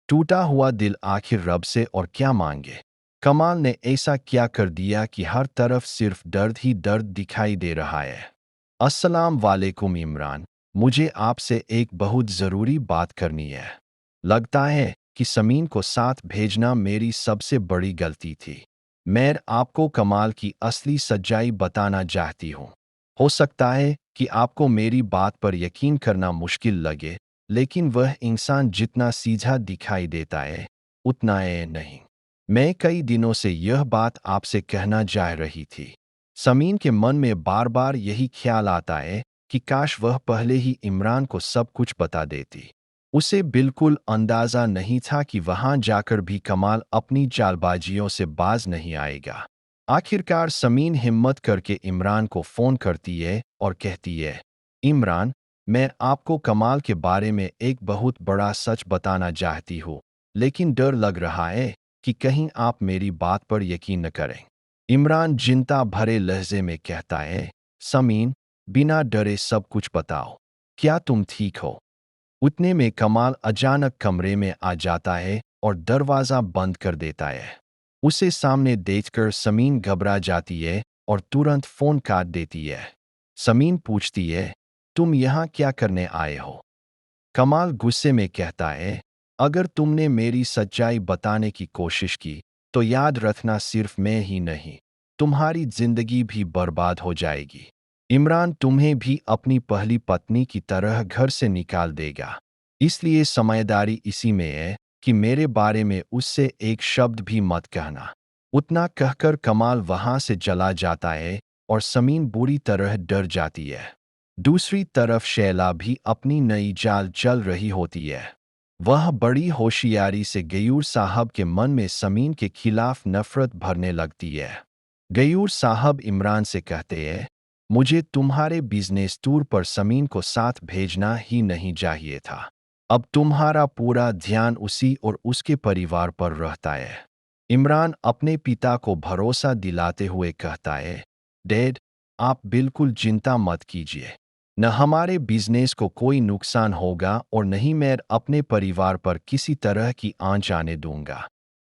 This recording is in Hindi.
टूटा हुआ दिल आखिर रब से और क्या मांगे। कमाल ने ऐसा क्या कर दिया कि हर तरफ सिर्फ दर्द ही दर्द दिखाई दे रहा है। अस्सलाम वालेकुम इमरान, मुझे आपसे एक बहुत ज़रूरी बात करनी है। लगता है कि समीन को साथ भेजना मेरी सबसे बड़ी गलती थी। मैं आपको कमाल की असली सच्चाई बताना चाहती हूँ। हो सकता है कि आपको मेरी बात पर यकीन करना मुश्किल लगे, लेकिन वह इंसान जितना सीधा दिखाई देता है, उतना है नहीं। मैं कई दिनों से यह बात आपसे कहना चाह रही थी। समीन के मन में बार बार यही ख्याल आता है कि काश वह पहले ही इमरान को सब कुछ बता देती। उसे बिल्कुल अंदाज़ा नहीं था कि वहां जाकर भी कमाल अपनी चालबाजियों से बाज नहीं आएगा। आखिरकार समीन हिम्मत करके इमरान को फ़ोन करती है और कहती है, इमरान, मैं आपको कमाल के बारे में एक बहुत बड़ा सच बताना चाहती हूँ, लेकिन डर लग रहा है कि कहीं आप मेरी बात पर यकीन न करें। इमरान चिंता भरे लहजे में कहता है, समीन, बिना डरे सब कुछ बताओ। क्या तुम ठीक हो? उतने में कमाल अचानक कमरे में आ जाता है और दरवाज़ा बंद कर देता है। उसे सामने देखकर समीन घबरा जाती है और तुरंत फ़ोन काट देती है। समीन पूछती है, तुम यहाँ क्या करने आए हो? कमाल गुस्से में कहता है, अगर तुमने मेरी सच्चाई बताने की कोशिश की, तो याद रखना सिर्फ मैं ही नहीं, तुम्हारी जिंदगी भी बर्बाद हो जाएगी। इमरान तुम्हें भी अपनी पहली पत्नी की तरह घर से निकाल देगा। इसलिए समझदारी इसी में है कि मेरे बारे में उससे एक शब्द भी मत कहना। उतना कहकर कमाल वहां से चला जाता है और समीन बुरी तरह डर जाती है। दूसरी तरफ शैला भी अपनी नई चाल चल रही होती है। वह बड़ी होशियारी से गयूर साहब के मन में समीन के खिलाफ नफरत भरने लगती है। गयूर साहब इमरान से कहते हैं, मुझे तुम्हारे बिजनेस टूर पर समीन को साथ भेजना ही नहीं चाहिए था। अब तुम्हारा पूरा ध्यान उसी और उसके परिवार पर रहता है। इमरान अपने पिता को भरोसा दिलाते हुए कहता है, डैड, आप बिल्कुल चिंता मत कीजिए। न हमारे बिजनेस को कोई नुकसान होगा और न ही मैं अपने परिवार पर किसी तरह की आंच आने दूंगा।